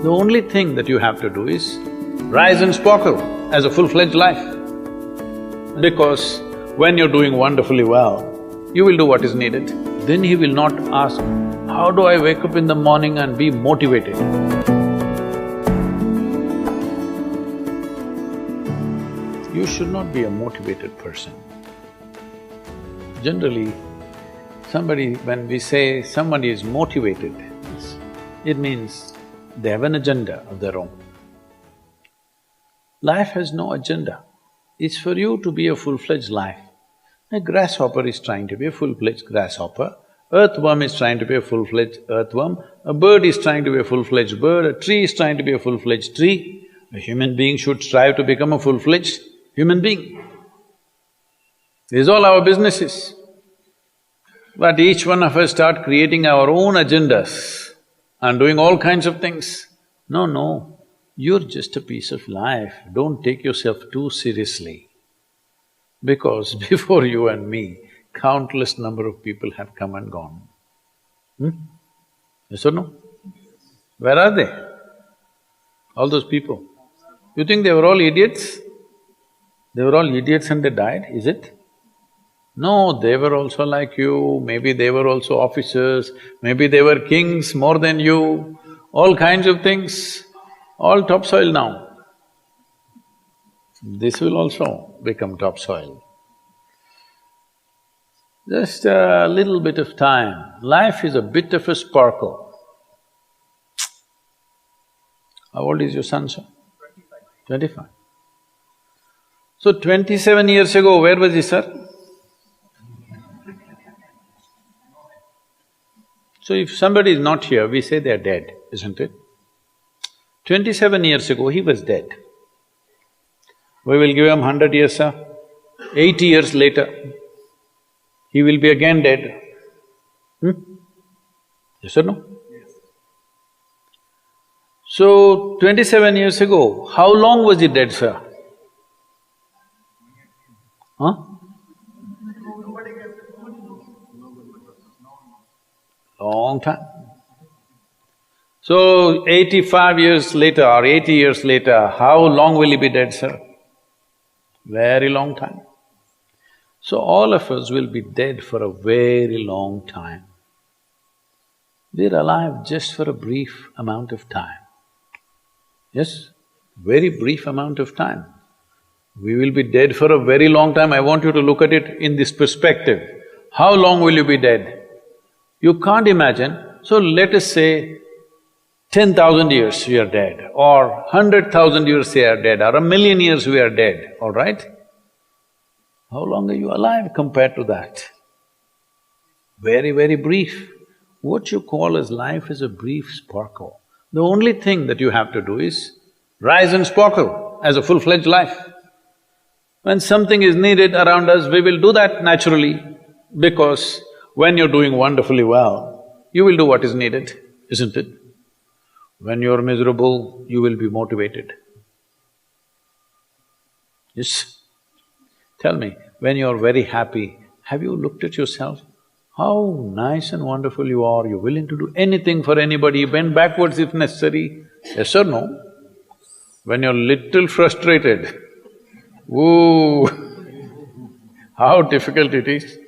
The only thing that you have to do is rise and sparkle as a full-fledged life. Because when you're doing wonderfully well, you will do what is needed. Then he will not ask, how do I wake up in the morning and be motivated? You should not be a motivated person. Generally, when we say somebody is motivated, it means they have an agenda of their own. Life has no agenda. It's for you to be a full-fledged life. A grasshopper is trying to be a full-fledged grasshopper, earthworm is trying to be a full-fledged earthworm, a bird is trying to be a full-fledged bird, a tree is trying to be a full-fledged tree. A human being should strive to become a full-fledged human being. These all our businesses. But each one of us start creating our own agendas and doing all kinds of things. No, you're just a piece of life, don't take yourself too seriously. Because before you and me, countless number of people have come and gone. Yes or no? Where are they? All those people. You think they were all idiots? They were all idiots and they died, is it? No, they were also like you, maybe they were also officers, maybe they were kings more than you, all kinds of things, all topsoil now. This will also become topsoil. Just a little bit of time. Life is a bit of a sparkle. How old is your son, sir? 25. So 27 years ago, where was he, sir? So if somebody is not here, we say they're dead, isn't it? 27 years ago, he was dead. We will give him 100 years, sir. 80 years later, he will be again dead. Yes or no? Yes. So, 27 years ago, how long was he dead, sir? Huh? Long time. So, 85 years later or 80 years later, how long will he be dead, sir? Very long time. So all of us will be dead for a very long time. We're alive just for a brief amount of time. Yes, very brief amount of time. We will be dead for a very long time. I want you to look at it in this perspective. How long will you be dead? You can't imagine, so let us say 10,000 years we are dead, or 100,000 years we are dead, or 1,000,000 years we are dead, all right? How long are you alive compared to that? Very, very brief. What you call as life is a brief sparkle. The only thing that you have to do is rise and sparkle as a full-fledged life. When something is needed around us, we will do that naturally, because when you're doing wonderfully well, you will do what is needed, isn't it? When you're miserable, you will be motivated. Yes? Tell me, when you're very happy, have you looked at yourself? How nice and wonderful you are, you're willing to do anything for anybody, bend backwards if necessary. Yes or no? When you're little frustrated, ooh, how difficult it is.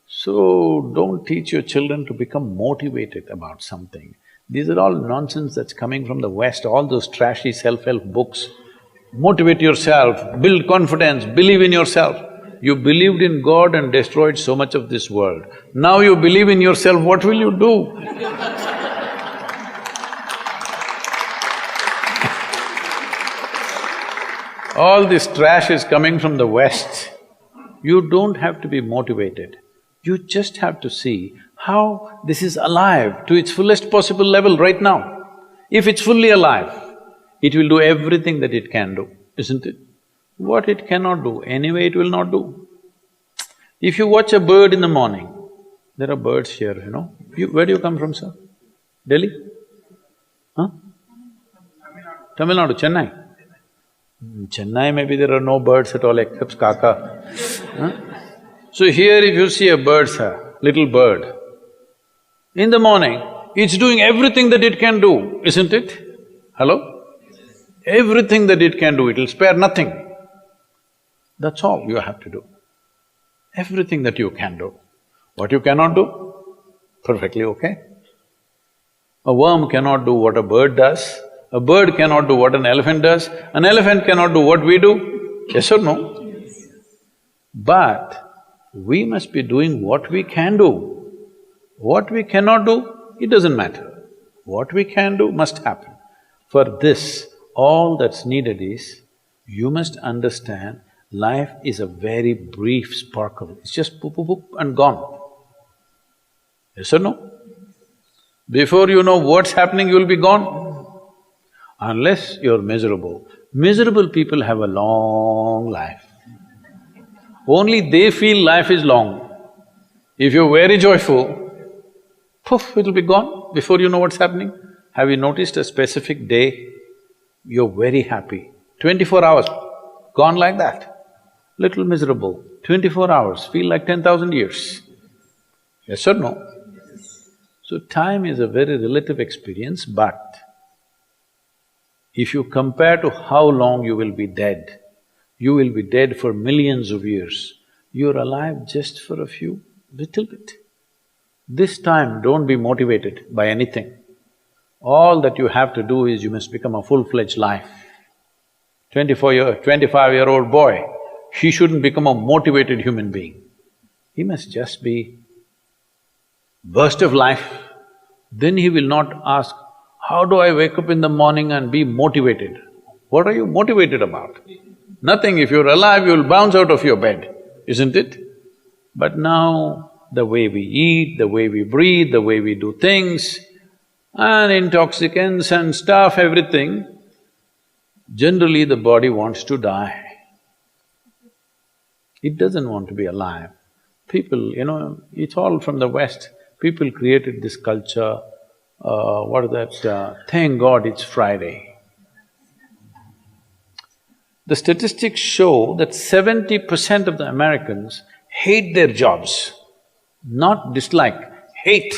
So, don't teach your children to become motivated about something. These are all nonsense that's coming from the West, all those trashy self-help books. Motivate yourself, build confidence, believe in yourself. You believed in God and destroyed so much of this world. Now you believe in yourself, what will you do? All this trash is coming from the West. You don't have to be motivated. You just have to see how this is alive to its fullest possible level right now. If it's fully alive, it will do everything that it can do, isn't it? What it cannot do, anyway it will not do. If you watch a bird in the morning, there are birds here, you know. Where do you come from, sir? Delhi? Huh? Tamil Nadu, Chennai? In Chennai, maybe there are no birds at all except kaka. So here if you see a bird, sir, little bird, in the morning, it's doing everything that it can do, isn't it? Hello? Everything that it can do, it'll spare nothing. That's all you have to do. Everything that you can do. What you cannot do, perfectly okay. A worm cannot do what a bird does, a bird cannot do what an elephant does, an elephant cannot do what we do, yes or no? But we must be doing what we can do. What we cannot do, it doesn't matter. What we can do must happen. For this, all that's needed is, you must understand life is a very brief sparkle, it's just poop, poop, poop and gone. Yes or no? Before you know what's happening, you'll be gone. Unless you're miserable. Miserable people have a long life. Only they feel life is long. If you're very joyful, poof, it'll be gone before you know what's happening. Have you noticed a specific day, you're very happy, 24 hours, gone like that. Little miserable, 24 hours, feel like 10,000 years. Yes or no? So time is a very relative experience, but if you compare to how long you will be dead, you will be dead for millions of years. You're alive just for a few, little bit. This time, don't be motivated by anything. All that you have to do is you must become a full-fledged life. 25-year-old boy, he shouldn't become a motivated human being. He must just be burst of life. Then he will not ask, how do I wake up in the morning and be motivated? What are you motivated about? Nothing. If you're alive, you'll bounce out of your bed, isn't it? But now, the way we eat, the way we breathe, the way we do things, and intoxicants and stuff, everything, generally the body wants to die. It doesn't want to be alive. People, it's all from the West. People created this culture, thank God it's Friday. The statistics show that 70% of the Americans hate their jobs, not dislike, hate.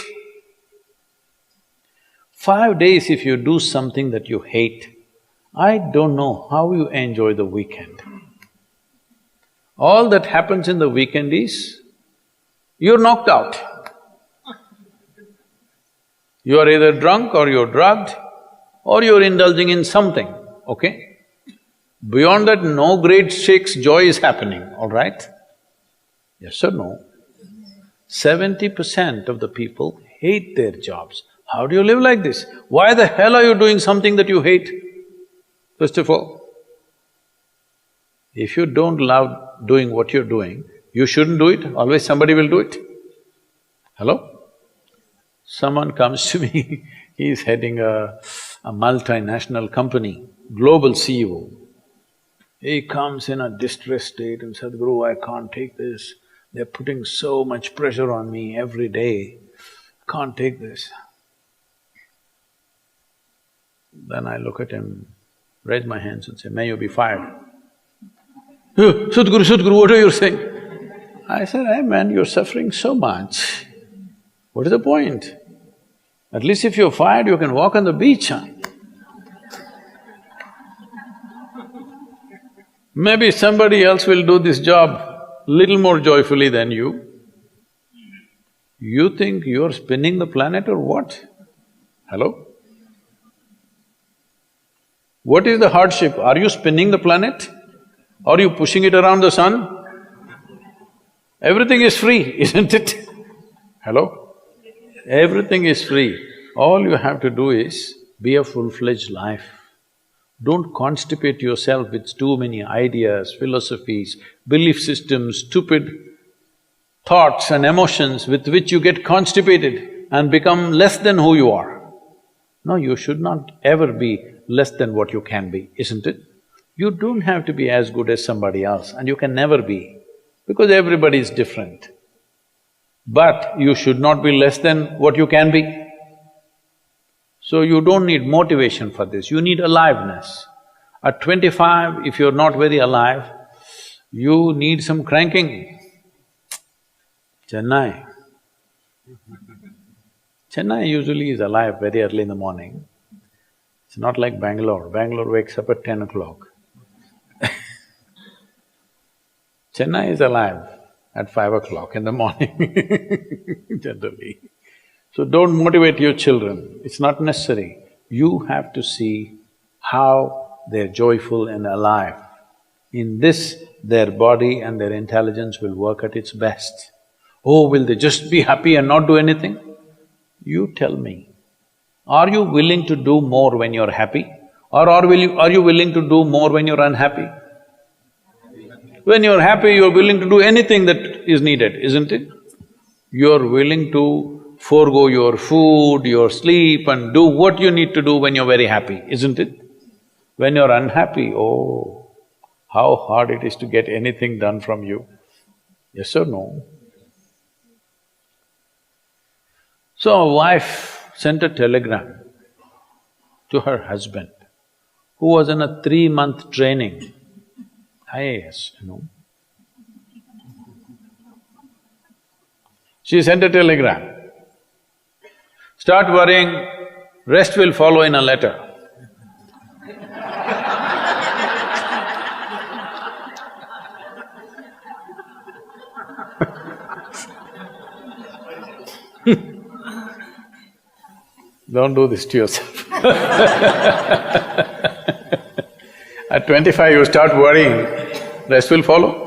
5 days if you do something that you hate, I don't know how you enjoy the weekend. All that happens in the weekend is, you're knocked out. You are either drunk or you're drugged or you're indulging in something, okay? Beyond that, no great shakes joy is happening, all right? Yes or no? 70% of the people hate their jobs. How do you live like this? Why the hell are you doing something that you hate? First of all, if you don't love doing what you're doing, you shouldn't do it, always somebody will do it. Hello? Someone comes to me, he's heading a multinational company, global CEO. He comes in a distressed state and said, Sadhguru, I can't take this. They're putting so much pressure on me every day, can't take this. Then I look at him, raise my hands and say, may you be fired. Sadhguru, what are you saying? I said, hey man, you're suffering so much. What is the point? At least if you're fired, you can walk on the beach, huh? Maybe somebody else will do this job little more joyfully than you. You think you're spinning the planet or what? Hello? What is the hardship? Are you spinning the planet? Are you pushing it around the sun? Everything is free, isn't it? Hello? Everything is free. All you have to do is be a full-fledged life. Don't constipate yourself with too many ideas, philosophies, belief systems, stupid thoughts and emotions with which you get constipated and become less than who you are. No, you should not ever be less than what you can be, isn't it? You don't have to be as good as somebody else, and you can never be, because everybody is different. But you should not be less than what you can be. So you don't need motivation for this, you need aliveness. At 25, if you're not very alive, you need some cranking. Chennai. Chennai usually is alive very early in the morning. It's not like Bangalore. Bangalore wakes up at 10 o'clock. Chennai is alive at 5 o'clock in the morning, generally. So don't motivate your children, it's not necessary. You have to see how they're joyful and alive. In this, their body and their intelligence will work at its best. Oh, will they just be happy and not do anything? You tell me, are you willing to do more when you're happy? Or are you willing to do more when you're unhappy? When you're happy, you're willing to do anything that is needed, isn't it? You're willing to forego your food, your sleep and do what you need to do when you're very happy, isn't it? When you're unhappy, oh, how hard it is to get anything done from you. Yes or no? So a wife sent a telegram to her husband, who was in a 3-month training, IAS, you know. She sent a telegram, start worrying, rest will follow in a letter. Don't do this to yourself. At 25 you start worrying, rest will follow.